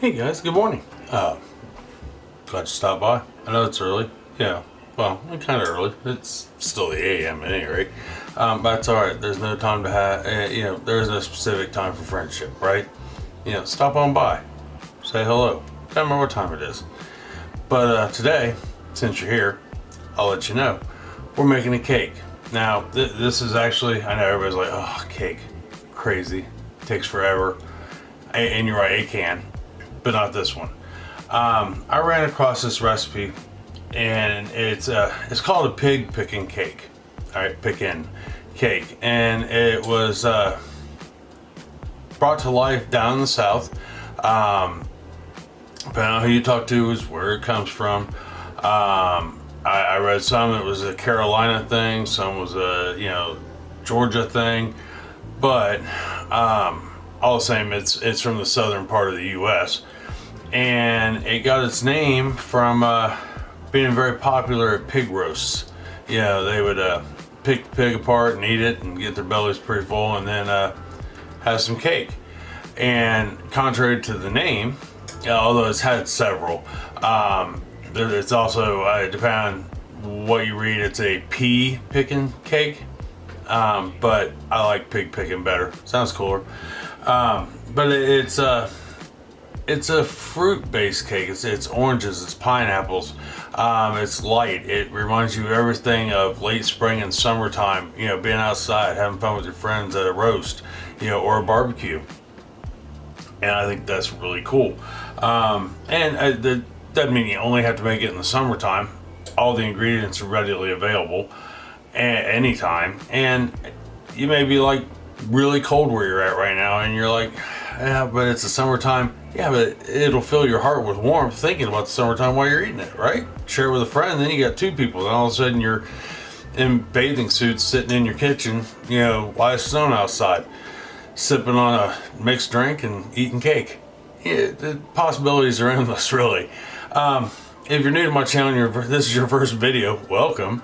Hey guys, good morning. Glad you stopped by. I know it's early. Yeah, well, kind of early. It's still the AM at any rate. But it's alright. There's no time to have, there is no specific time for friendship, right? Stop on by. Say hello. Don't remember what time it is. But today, since you're here, I'll let you know. We're making a cake. Now, this is actually, I know everybody's like, oh, cake. Crazy. Takes forever. And you're right, it can. But not this one. I ran across this recipe, and it's called a pig picking cake. All right, picking cake, and it was brought to life down in the South. Depending on who you talk to is where it comes from. I read some it was a Carolina thing, some was a Georgia thing, but all the same, it's from the southern part of the U.S. and it got its name from being very popular at pig roasts. They would pick the pig apart and eat it and get their bellies pretty full, and then have some cake. And contrary to the name, although it's had several, it's also depending on what you read, it's a pea picking cake. But I like pig picking better. Sounds cooler. But it's a fruit-based cake. It's oranges, it's pineapples. It's light. It reminds you of everything of late spring and summertime. Being outside, having fun with your friends at a roast, or a barbecue. And I think that's really cool. And that doesn't mean you only have to make it in the summertime. All the ingredients are readily available anytime. And you may be like really cold where you're at right now, and you're like, yeah, but it's the summertime. Yeah, but it'll fill your heart with warmth thinking about the summertime while you're eating it, right? Share it with a friend, then you got two people, and all of a sudden you're in bathing suits sitting in your kitchen, while it's snowing outside, sipping on a mixed drink and eating cake. The possibilities are endless, really. If you're new to my channel, this is your first video, welcome.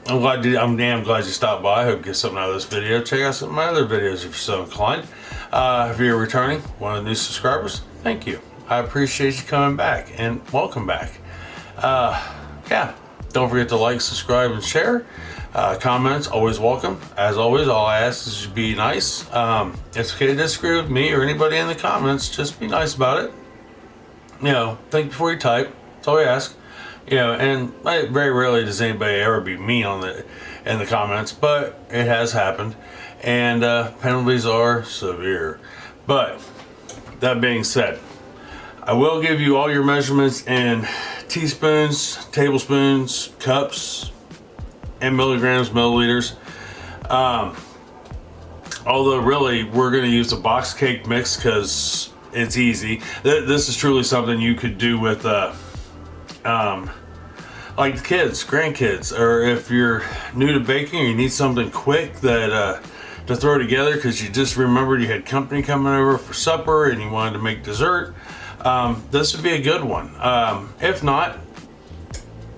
I'm damn glad you stopped by. I hope you get something out of this video. Check out some of my other videos if you're so inclined. If you're returning, one of the new subscribers, thank you. I appreciate you coming back, and welcome back. Yeah, don't forget to like, subscribe, and share. Comments, always welcome. As always, all I ask is you be nice. It's okay to disagree with me or anybody in the comments. Just be nice about it. Think before you type. That's all I ask. And very rarely does anybody ever be mean in the comments, but it has happened, and penalties are severe. But that being said, I will give you all your measurements in teaspoons, tablespoons, cups, and milligrams, milliliters. Although really, we're going to use a box cake mix because it's easy. This is truly something you could do with like the kids, grandkids, or if you're new to baking or you need something quick that to throw together because you just remembered you had company coming over for supper and you wanted to make dessert, this would be a good one. If not,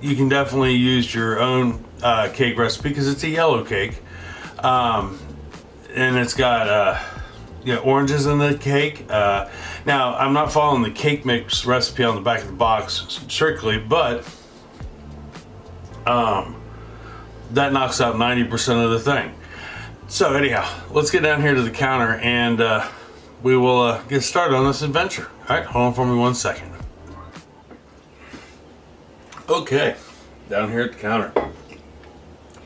you can definitely use your own cake recipe because it's a yellow cake, and it's got oranges in the cake. Now, I'm not following the cake mix recipe on the back of the box strictly, but that knocks out 90% of the thing. So anyhow, let's get down here to the counter, and we will get started on this adventure. All right, hold on for me 1 second. Okay, down here at the counter.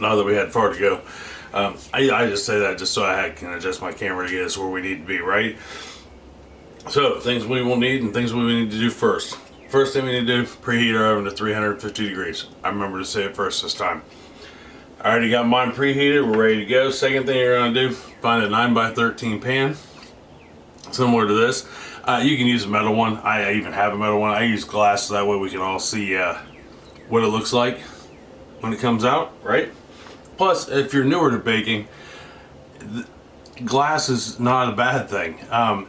Now that we had far to go, I just say that just so I can adjust my camera to get us where we need to be, right? So, things we will need and things we need to do first. First thing we need to do, preheat our oven to 350 degrees. I remember to say it first this time. I already got mine preheated, we're ready to go. Second thing you're gonna do, find a 9x13 pan, similar to this. You can use a metal one. I even have a metal one. I use glass so that way we can all see what it looks like when it comes out, right? Plus, if you're newer to baking, glass is not a bad thing.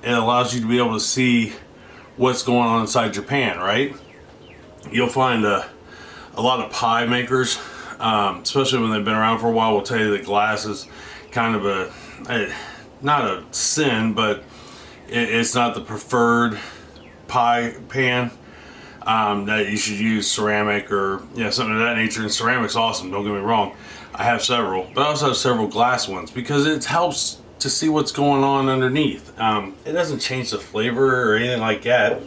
It allows you to be able to see what's going on inside your pan, right? You'll find a lot of pie makers, especially when they've been around for a while, will tell you that glass is kind of not a sin, but it's not the preferred pie pan, that you should use ceramic or something of that nature. And ceramic's awesome, don't get me wrong. I have several, but I also have several glass ones because it helps to see what's going on underneath. It doesn't change the flavor or anything like that,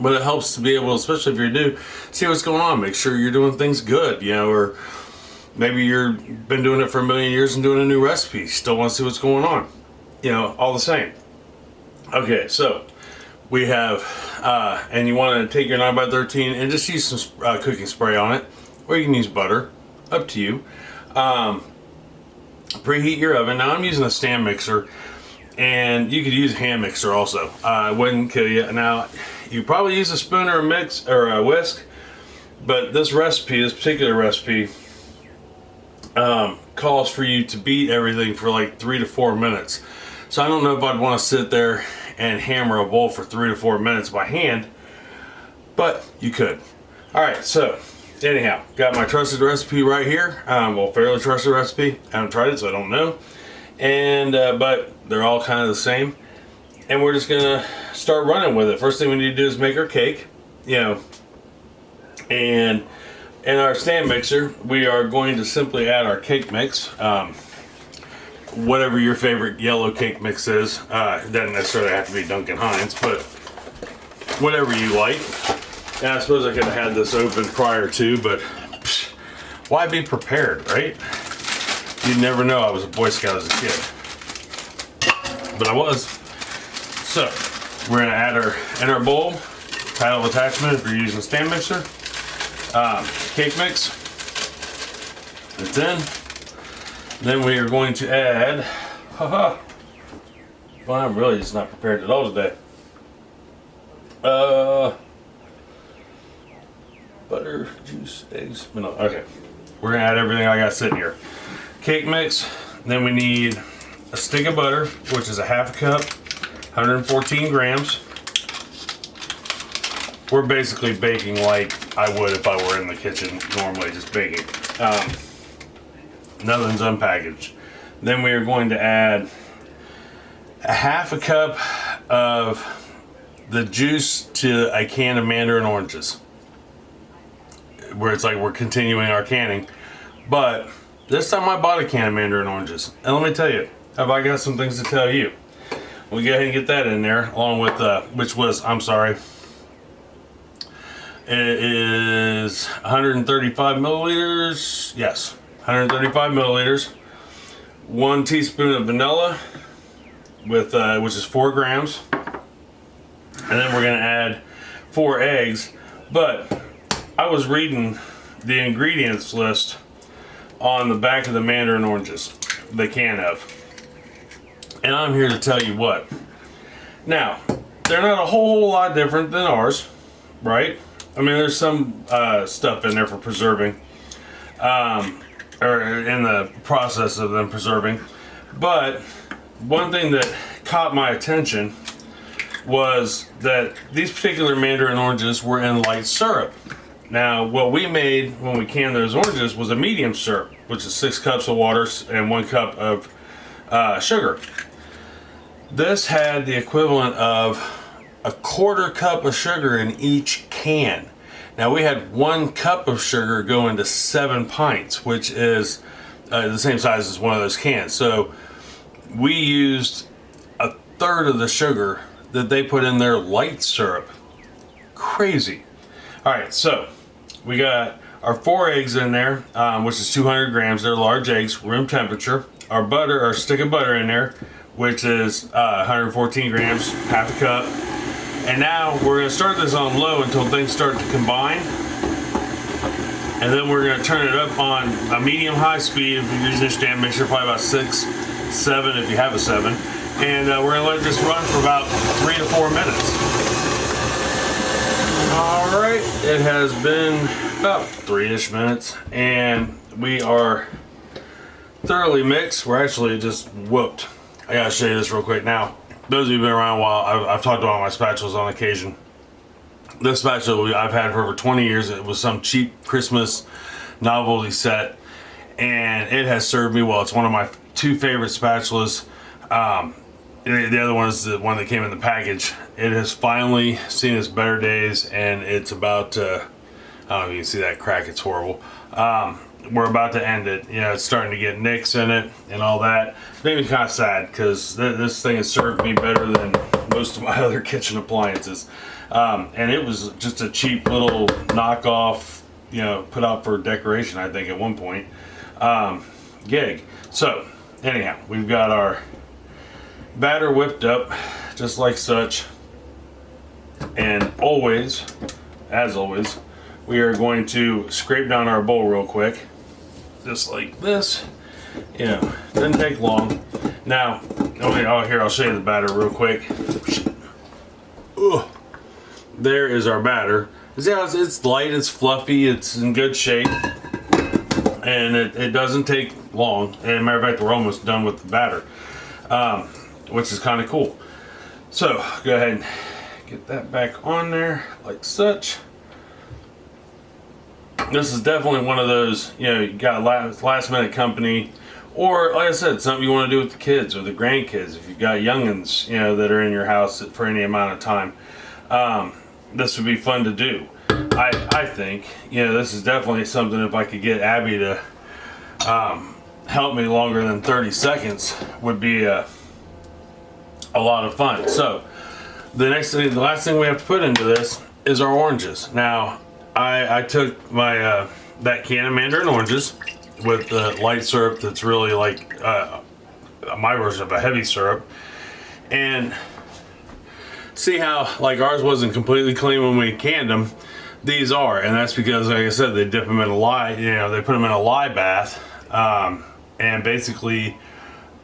but it helps to be able to, especially if you're new, see what's going on. Make sure you're doing things good, or maybe you've been doing it for a million years and doing a new recipe. Still want to see what's going on, all the same. Okay, so we have, and you want to take your 9x13 and just use some cooking spray on it, or you can use butter, up to you. Preheat your oven. Now I'm using a stand mixer, and you could use a hand mixer also. It wouldn't kill you. Now you probably use a spoon or a mix or a whisk, but this particular recipe, calls for you to beat everything for like 3 to 4 minutes. So I don't know if I'd want to sit there and hammer a bowl for 3 to 4 minutes by hand, but you could. All right, so anyhow, got my trusted recipe right here. Fairly trusted recipe. I haven't tried it, so I don't know. And but they're all kind of the same. And we're just gonna start running with it. First thing we need to do is make our cake, and in our stand mixer, we are going to simply add our cake mix. Whatever your favorite yellow cake mix is. It doesn't necessarily have to be Duncan Hines, but whatever you like. And I suppose I could have had this open prior to, but why be prepared, right? You'd never know I was a Boy Scout as a kid. But I was. So, we're gonna add in our bowl, paddle attachment if you're using a stand mixer, cake mix, it's in. Then we are going to add, well, I'm really just not prepared at all today. Butter, juice, eggs, vanilla. Okay, we're gonna add everything I got sitting here. Cake mix. Then we need a stick of butter, which is a half a cup, 114 grams. We're basically baking like I would if I were in the kitchen normally, just baking. Nothing's unpackaged. Then we are going to add a half a cup of the juice to a can of mandarin oranges, where it's like we're continuing our canning. But this time I bought a can of mandarin oranges, and let me tell you, I got some things to tell you. We go ahead and get that in there, along with it is 135 milliliters. Yes, 135 milliliters. 1 teaspoon of vanilla, with which is 4 grams, and then we're gonna add 4 eggs. But I was reading the ingredients list on the back of the mandarin oranges, the can of, and I'm here to tell you what. Now, they're not a whole lot different than ours, right? I mean, there's some stuff in there for preserving, or in the process of them preserving. But one thing that caught my attention was that these particular mandarin oranges were in light syrup. Now, what we made when we canned those oranges was a medium syrup, which is 6 cups of water and 1 cup of sugar. This had the equivalent of a 1/4 cup of sugar in each can. Now, we had 1 cup of sugar go into 7 pints, which is the same size as one of those cans. So we used 1/3 of the sugar that they put in their light syrup. Crazy. All right, so we got our 4 eggs in there, which is 200 grams. They're large eggs, room temperature. Our butter, our stick of butter in there, which is 114 grams, half a cup. And now we're going to start this on low until things start to combine. And then we're going to turn it up on a medium-high speed if you're using a stand mixer, probably about 6, 7 if you have a 7. And we're going to let this run for about 3 to 4 minutes. All right, it has been about 3-ish minutes, and we are thoroughly mixed. We're actually just whooped. I gotta show you this real quick. Now, those of you who've been around a while, I've talked about my spatulas on occasion. This spatula I've had for over 20 years. It was some cheap Christmas novelty set, and it has served me well. It's one of my 2 favorite spatulas. the other one is the one that came in the package. It has finally seen its better days, and it's about to, I don't know if you can see that crack, it's horrible. We're about to end it. It's starting to get nicks in it and all that. It made me kind of sad because this thing has served me better than most of my other kitchen appliances. And it was just a cheap little knockoff, put out for decoration, I think, at one point, gig. So, anyhow, we've got our batter whipped up, just like such. And always, as always, we are going to scrape down our bowl real quick, just like this. Doesn't take long. Now, here, I'll show you the batter real quick. Ugh. There is our batter. It's light, it's fluffy, it's in good shape, and it doesn't take long. And as a matter of fact, we're almost done with the batter, which is kind of cool. So, go ahead and get that back on there, like such. This is definitely one of those, you got a last minute company, or like I said, something you want to do with the kids or the grandkids. If you've got youngins, that are in your house for any amount of time, this would be fun to do. I think, this is definitely something, if I could get Abby to help me longer than 30 seconds, would be a lot of fun. So, the last thing we have to put into this is our oranges. Now, I took my that can of mandarin oranges with the light syrup that's really like my version of a heavy syrup, and see how like ours wasn't completely clean when we canned them. These are, and that's because, like I said, they dip them in a lye. They put them in a lye bath, and basically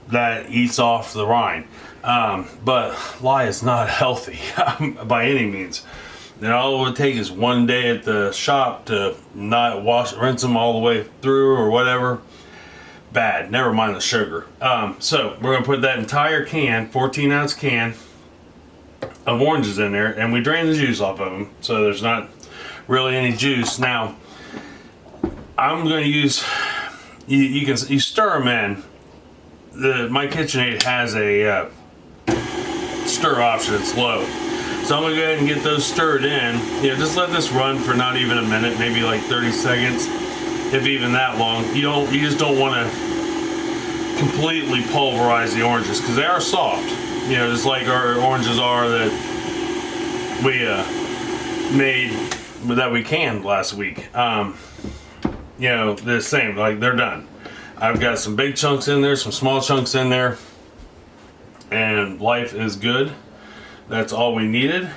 that eats off the rind. But lye is not healthy by any means. And all it would take is one day at the shop to not rinse them all the way through or whatever. Bad. Never mind the sugar. So we're going to put that entire can, 14-ounce can of oranges in there, and we drain the juice off of them, so there's not really any juice. Now, I'm going to use, you stir them in. My KitchenAid has a stir option. It's low. So I'm going to go ahead and get those stirred in. Just let this run for not even a minute, maybe like 30 seconds, if even that long. You just don't want to completely pulverize the oranges because they are soft. Just like our oranges are that we canned last week. The same, like they're done. I've got some big chunks in there, some small chunks in there, and life is good. That's all we needed.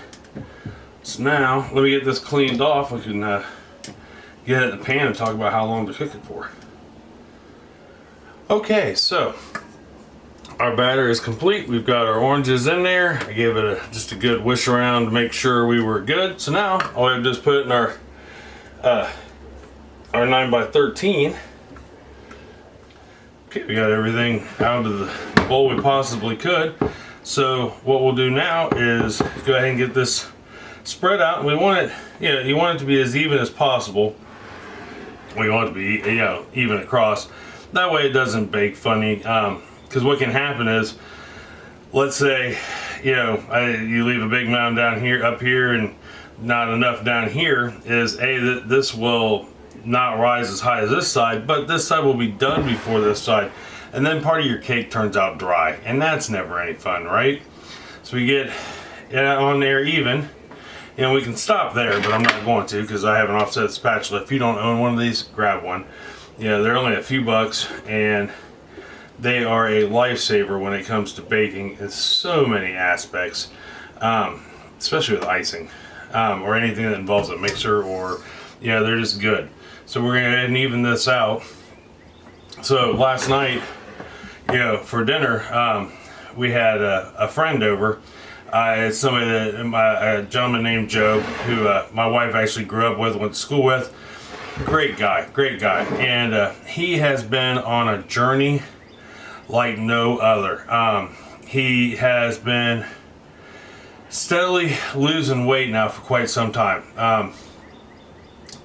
So now, let me get this cleaned off. We can get it in the pan and talk about how long to cook it for. Okay, so our batter is complete. We've got our oranges in there. I gave it just a good whisk around to make sure we were good. So now, all we have to do is put it in our 9x13. Okay, we got everything out of the bowl we possibly could. So what we'll do now is go ahead and get this spread out. We want it, you want it to be as even as possible. We want it to be, even across. That way it doesn't bake funny. Because what can happen is, let's say, you leave a big mound down here, up here, and not enough down here. This will not rise as high as this side, but this side will be done before this side. And then part of your cake turns out dry, and that's never any fun, right? So we get it on there even. We can stop there, but I'm not going to because I have an offset spatula. If you don't own one of these, grab one. They're only a few bucks, and they are a lifesaver when it comes to baking in so many aspects, especially with icing or anything that involves a mixer, or they're just good. So we're going to go ahead and even this out. So last night, for dinner, we had a friend over. It's somebody a gentleman named Joe, who my wife actually grew up with, went to school with. Great guy. And he has been on a journey like no other. He has been steadily losing weight now for quite some time.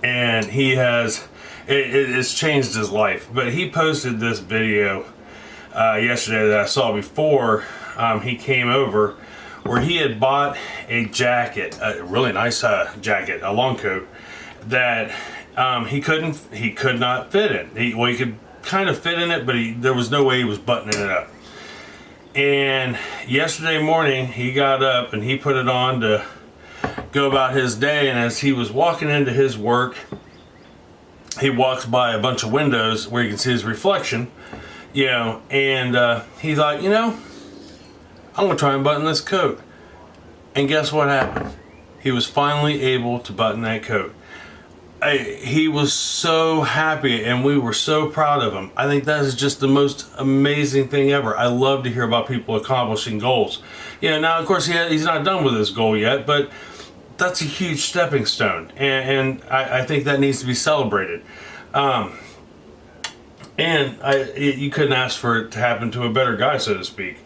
And he has, it's changed his life. But he posted this video yesterday that I saw before he came over where he had bought a jacket, a really nice jacket, a long coat that he could not fit in. He could kind of fit in it, but there was no way he was buttoning it up. And yesterday morning he got up and he put it on to go about his day, and as he was walking into his work, he walks by a bunch of windows where you can see his reflection, and he thought, I'm gonna try and button this coat. And guess what happened? He was finally able to button that coat. He was so happy, and we were so proud of him. I think that is just the most amazing thing ever. I love to hear about people accomplishing goals. Now of course he's not done with his goal yet, but that's a huge stepping stone, and I think that needs to be celebrated. You couldn't ask for it to happen to a better guy, so to speak.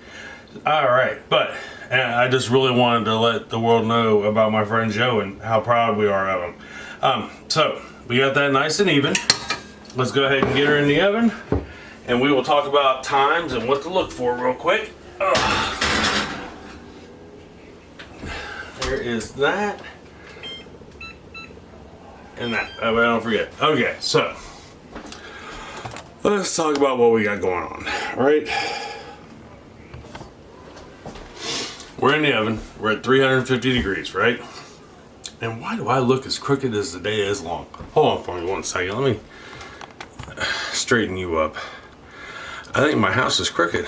All right, but I just really wanted to let the world know about my friend Joe and how proud we are of him. So we got that nice and even. Let's go ahead and get her in the oven, and we will talk about times and what to look for real quick. There is that and that. I don't forget. Okay, so let's talk about what we got going on. All right, we're in the oven. We're at 350 degrees, right? And why do I look as crooked as the day is long? Hold on for me 1 second. Let me straighten you up. I think my house is crooked.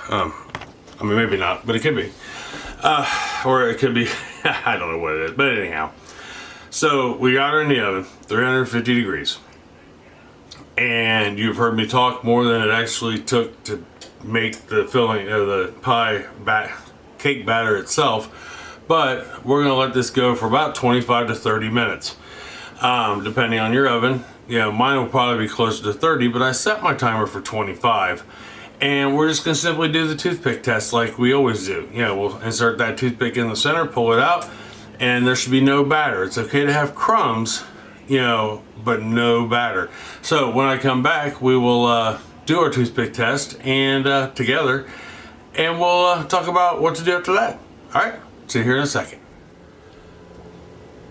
I mean, maybe not, but it could be. Or it could be, I don't know what it is, but anyhow. So we got her in the oven, 350 degrees. And you've heard me talk more than it actually took to make the filling of the cake batter itself. But we're gonna let this go for about 25 to 30 minutes. Depending on your oven. Mine will probably be closer to 30, but I set my timer for 25. And we're just gonna simply do the toothpick test like we always do. We'll insert that toothpick in the center, pull it out, and there should be no batter. It's okay to have crumbs, but no batter. So when I come back, we will do our toothpick test and together, and we'll talk about what to do after that. All right, see you here in a second.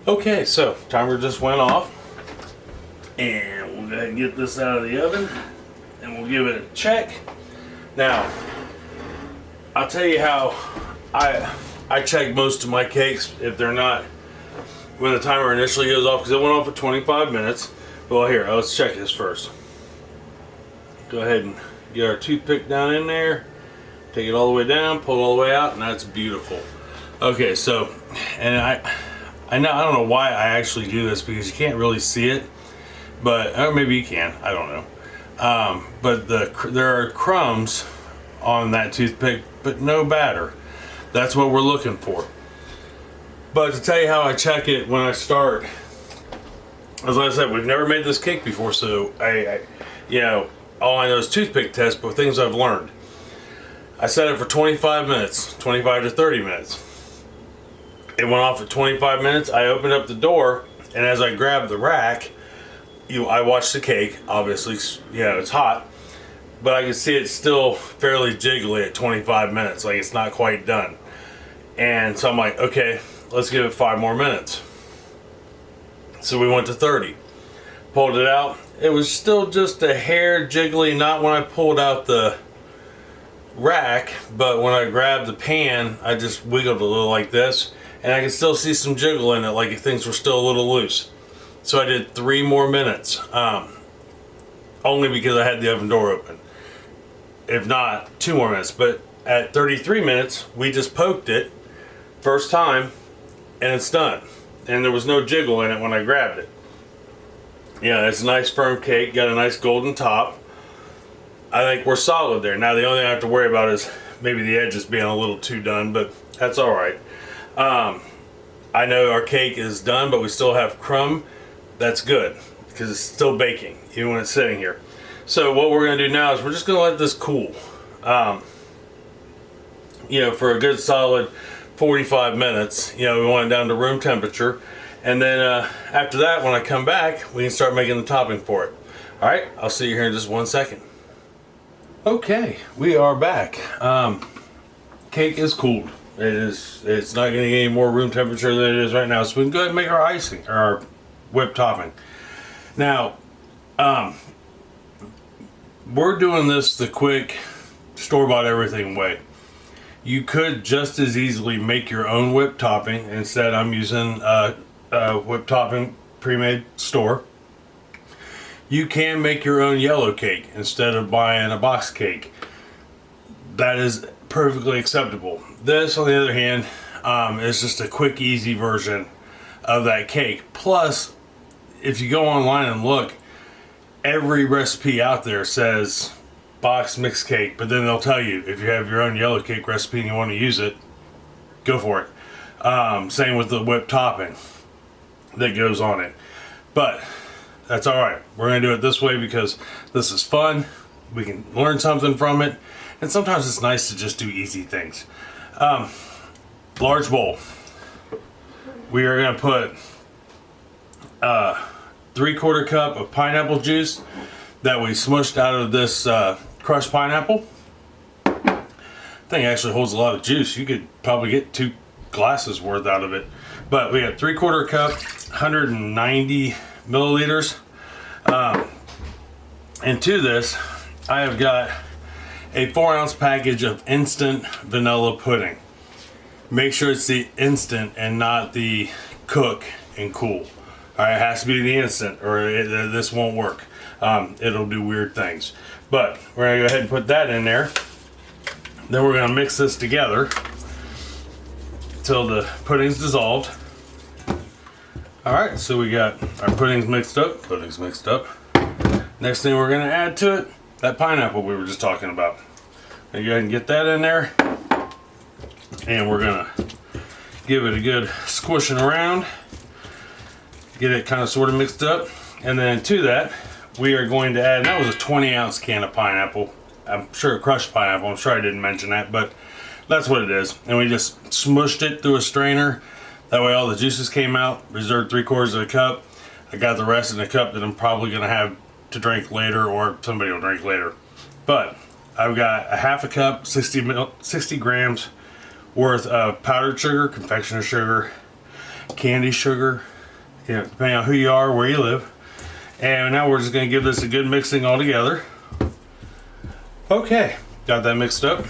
Okay, so timer just went off, and we'll go ahead and get this out of the oven, and we'll give it a check. Now, I'll tell you how I check most of my cakes if they're not when the timer initially goes off, because it went off for 25 minutes. Well, here, let's check this first. Go ahead and get our toothpick down in there, take it all the way down, pull it all the way out, and that's beautiful. Okay, so, and I don't know why I actually do this, because you can't really see it, but or maybe you can, I don't know. But there are crumbs on that toothpick, but no batter. That's what we're looking for. But to tell you how I check it when I start, as I said, we've never made this cake before, so all I know is toothpick test, but things I've learned. I set it for 25 minutes, 25 to 30 minutes. It went off at 25 minutes. I opened up the door, and as I grabbed the rack, I watched the cake. Obviously, it's hot, but I can see it's still fairly jiggly at 25 minutes, like it's not quite done. And so I'm like, okay, let's give it 5 more minutes. So we went to 30. Pulled it out. It was still just a hair jiggly, not when I pulled out the rack, but when I grabbed the pan, I just wiggled a little like this, and I could still see some jiggle in it, like if things were still a little loose. So I did 3 more minutes, only because I had the oven door open. If not, 2 more minutes. But at 33 minutes, we just poked it, first time, and it's done. And there was no jiggle in it when I grabbed it. It's a nice firm cake, got a nice golden top. I think we're solid there. Now the only thing I have to worry about is maybe the edges being a little too done, but that's all right. I know our cake is done, but we still have crumb. That's good, because it's still baking, even when it's sitting here. So what we're going to do now is we're just going to let this cool. For a good solid 45 minutes. We want it down to room temperature. And then after that, when I come back, we can start making the topping for it. All right, I'll see you here in just 1 second. Okay, we are back. cake is cooled. It's not getting any more room temperature than it is right now. So we can go ahead and make our icing, or our whipped topping. Now, we're doing this the quick, store-bought everything way. You could just as easily make your own whipped topping. Instead, I'm using whipped topping pre-made store. You can make your own yellow cake instead of buying a box cake. That is perfectly acceptable. This, on the other hand, is just a quick, easy version of that cake. Plus, if you go online and look, every recipe out there says box mixed cake, but then they'll tell you if you have your own yellow cake recipe and you want to use it, go for it. Same with the whipped topping that goes on it. But that's all right. We're going to do it this way because this is fun. We can learn something from it. And sometimes it's nice to just do easy things. Large bowl. We are going to put 3/4 cup of pineapple juice that we smushed out of this crushed pineapple. Thing actually holds a lot of juice. You could probably get 2 glasses worth out of it. But we got 3/4 cup, 190 milliliters. And to this, I have got a 4-ounce package of instant vanilla pudding. Make sure it's the instant and not the cook and cool. Alright, it has to be the instant or this won't work. It'll do weird things. But we're going to go ahead and put that in there. Then we're going to mix this together till the pudding's dissolved. Alright, so we got our puddings mixed up. Next thing we're going to add to it, that pineapple we were just talking about. Go ahead and get that in there. And we're going to give it a good squishing around. Get it kind of sort of mixed up. And then to that, we are going to add, and that was a 20-ounce can of pineapple. I'm sure crushed pineapple. I'm sure I didn't mention that, but that's what it is. And we just smushed it through a strainer. That way all the juices came out. Reserved 3/4 of a cup. I got the rest in a cup that I'm probably going to have to drink later, or somebody will drink later. But I've got a 1/2 cup, 60 grams worth of powdered sugar, confectioner sugar, candy sugar, depending on who you are, where you live. And now we're just going to give this a good mixing all together. Okay, got that mixed up.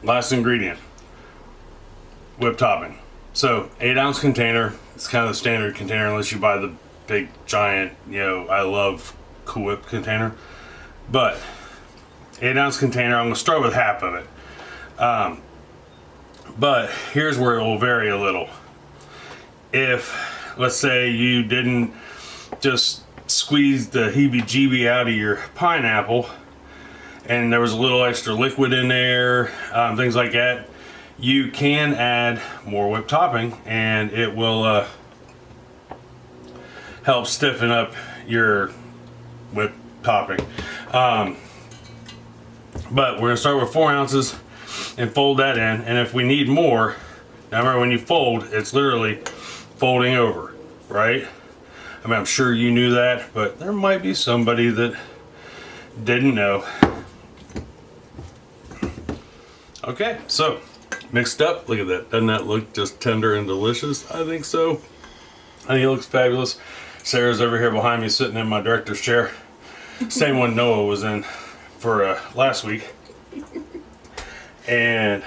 Last ingredient, whipped topping. So 8-ounce container. It's kind of the standard container unless you buy the big giant, I love Cool Whip container. But 8-ounce container. I'm going to start with half of it. But here's where it will vary a little. If, let's say, you didn't just squeeze the heebie-jeebie out of your pineapple and there was a little extra liquid in there, things like that, you can add more whipped topping and it will help stiffen up your whipped topping. But we're going to start with 4 ounces and fold that in. And if we need more, now remember when you fold, it's literally folding over, right? I mean, I'm sure you knew that, but there might be somebody that didn't know. Okay, so mixed up. Look at that. Doesn't that look just tender and delicious? I think so. I think it looks fabulous. Sarah's over here behind me sitting in my director's chair. Same one Noah was in for last week. And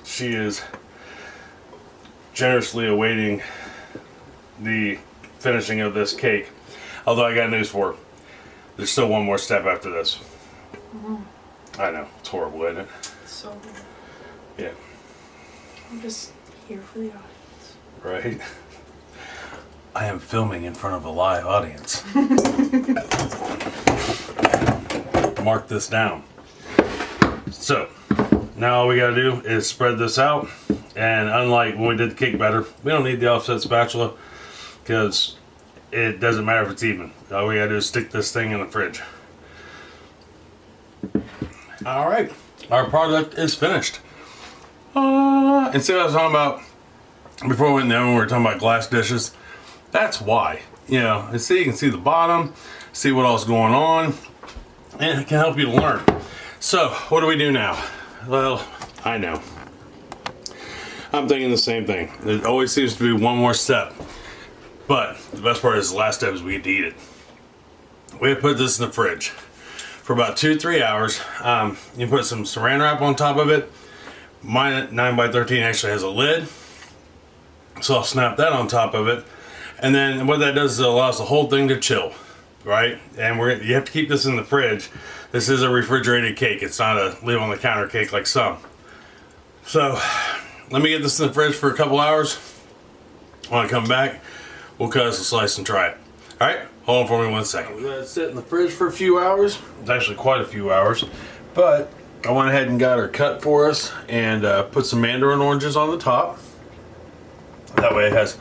she is generously awaiting the finishing of this cake. Although I got news for her. There's still one more step after this. I know, it's horrible, isn't it? So good. Yeah. I'm just here for the audience. Right? I am filming in front of a live audience. Mark this down. So, now all we gotta do is spread this out. And unlike when we did the cake batter, we don't need the offset spatula because it doesn't matter if it's even. All we gotta do is stick this thing in the fridge. Alright, our product is finished. And see what I was talking about before we went in the oven, we were talking about glass dishes. That's why. And see, you can see the bottom, see what else is going on, and it can help you to learn. So, what do we do now? Well, I know. I'm thinking the same thing. There always seems to be one more step. But the best part is the last step is we get to eat it. We have put this in the fridge for about 2-3 hours. You put some saran wrap on top of it. Mine 9x13 actually has a lid. So I'll snap that on top of it. And then what that does is it allows the whole thing to chill. Right? And you have to keep this in the fridge. This is a refrigerated cake. It's not a leave on the counter cake like some. So let me get this in the fridge for a couple hours. When I come back, we'll cut us a slice and try it. Alright, hold on for me 1 second. We let it sit in the fridge for a few hours. It's actually quite a few hours. But I went ahead and got her cut for us and put some mandarin oranges on the top. That way it has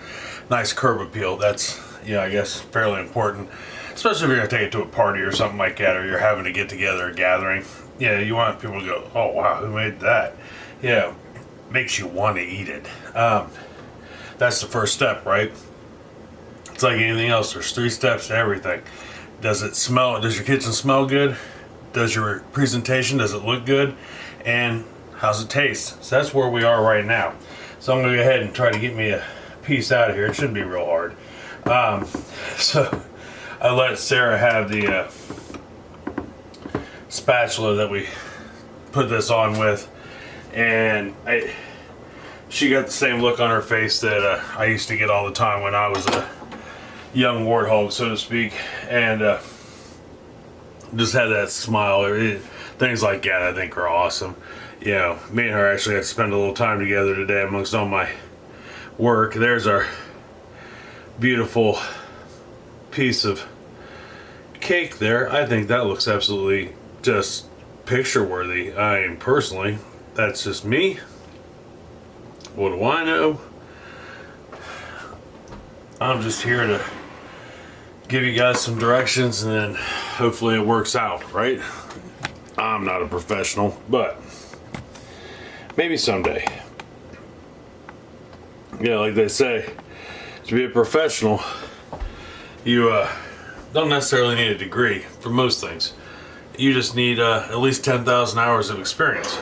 nice curb appeal. That's, I guess fairly important. Especially if you're going to take it to a party or something like that, or you're having to get together, a gathering. Yeah, you want people to go, oh wow, who made that? Yeah, makes you want to eat it. That's the first step, right? It's like anything else. There's 3 steps to everything. Does it smell? Does your kitchen smell good? Does your presentation, does it look good? And how's it taste? So that's where we are right now. So I'm going to go ahead and try to get me a piece out of here. It shouldn't be real hard. So I let Sarah have the spatula that we put this on with, and she got the same look on her face that I used to get all the time when I was a young warthog, so to speak, and just had that smile. Things like that I think are awesome. Me and her actually had to spend a little time together today amongst all my work. There's our beautiful piece of cake there. I think that looks absolutely just picture worthy. I mean, personally, that's just me. What do I know? I'm just here to give you guys some directions and then hopefully it works out, right? I'm not a professional, but maybe someday. Like they say, to be a professional, you don't necessarily need a degree for most things. You just need at least 10,000 hours of experience.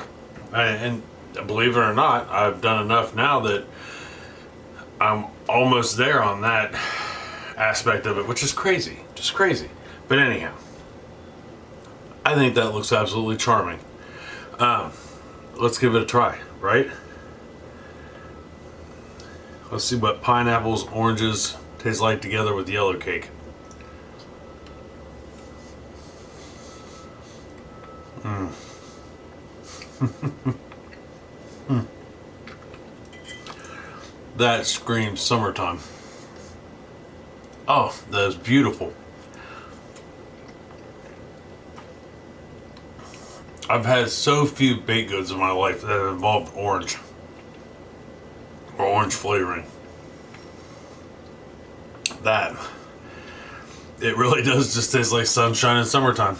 And believe it or not, I've done enough now that I'm almost there on that aspect of it, which is crazy, just crazy. But anyhow, I think that looks absolutely charming. Let's give it a try, right? Let's see what pineapples, oranges taste like together with yellow cake. That screams summertime. Oh, that is beautiful. I've had so few baked goods in my life that have involved orange or orange flavoring. That it really does just taste like sunshine in summertime.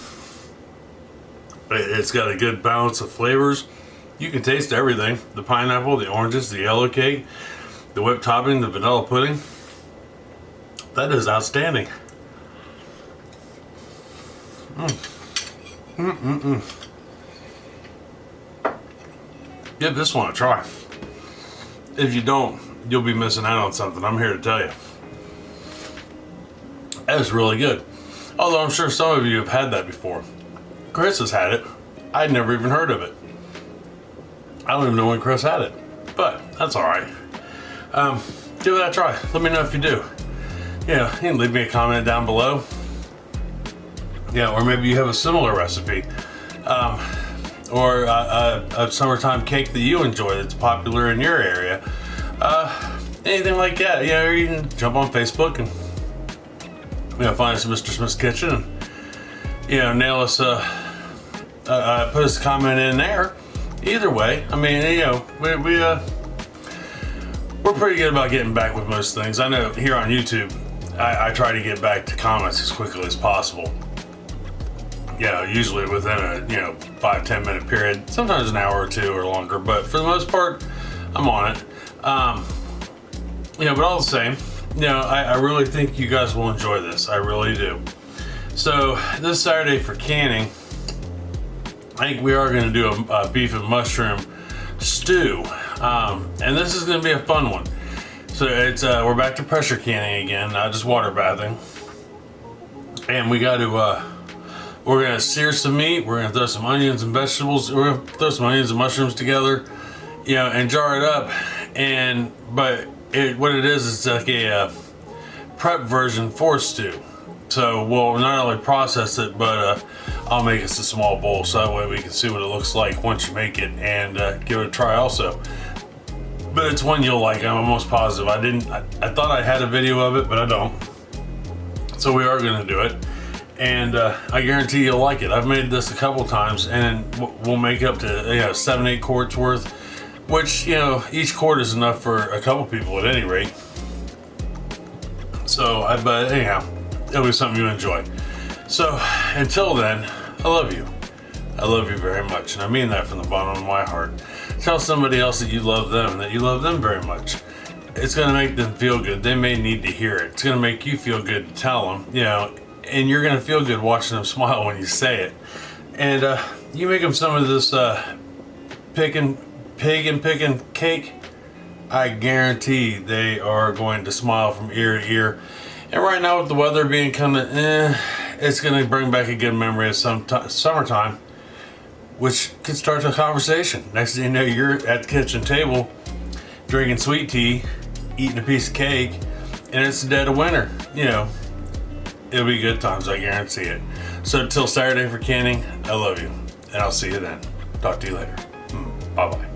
It's got a good balance of flavors. You can taste everything: the pineapple, the oranges, the yellow cake, the whipped topping, the vanilla pudding. That is outstanding. Give this one a try. If you don't, you'll be missing out on something. I'm here to tell you. That is really good. Although I'm sure some of you have had that before. Chris has had it. I'd never even heard of it. I don't even know when Chris had it. But that's alright. Give it a try. Let me know if you do. You can leave me a comment down below. Or maybe you have a similar recipe. Or a summertime cake that you enjoy that's popular in your area. Anything like that. Or you can jump on Facebook and find us at Mr. Smith's Kitchen and nail us put us a comment in there. Either way, I mean, we're pretty good about getting back with most things. I know here on YouTube, I try to get back to comments as quickly as possible. Usually within a 5-10 minute period, sometimes an hour or two or longer, but for the most part, I'm on it. But all the same, I really think you guys will enjoy this. I really do. So this Saturday for canning, I think we are going to do a beef and mushroom stew, and this is going to be a fun one. So it's we're back to pressure canning again, not just water bathing. And we got to we're gonna sear some meat. We're gonna throw some onions and vegetables. We're gonna throw some onions and mushrooms together, you know, and jar it up. But what it is, it's like a prep version for stew. So we'll not only process it, but I'll make us a small bowl so that way we can see what it looks like once you make it and give it a try also. But it's one you'll like, I'm almost positive. I thought I had a video of it, but I don't. So we are gonna do it. And I guarantee you'll like it. I've made this a couple times, and we'll make up to 7-8 quarts worth, which each quart is enough for a couple people at any rate. So but anyhow, it'll be something you enjoy. So until then, I love you. I love you very much, and I mean that from the bottom of my heart. Tell somebody else that you love them, that you love them very much. It's gonna make them feel good. They may need to hear it. It's gonna make you feel good to tell them, and you're gonna feel good watching them smile when you say it. And you make them some of this pig and picking cake, I guarantee they are going to smile from ear to ear. And right now with the weather being kind of it's gonna bring back a good memory of some summertime, which could start a conversation. Next thing you know, you're at the kitchen table drinking sweet tea, eating a piece of cake, and it's the dead of winter. It'll be good times, I guarantee it. So till Saturday for canning, I love you, and I'll see you then. Talk to you later. Bye-bye.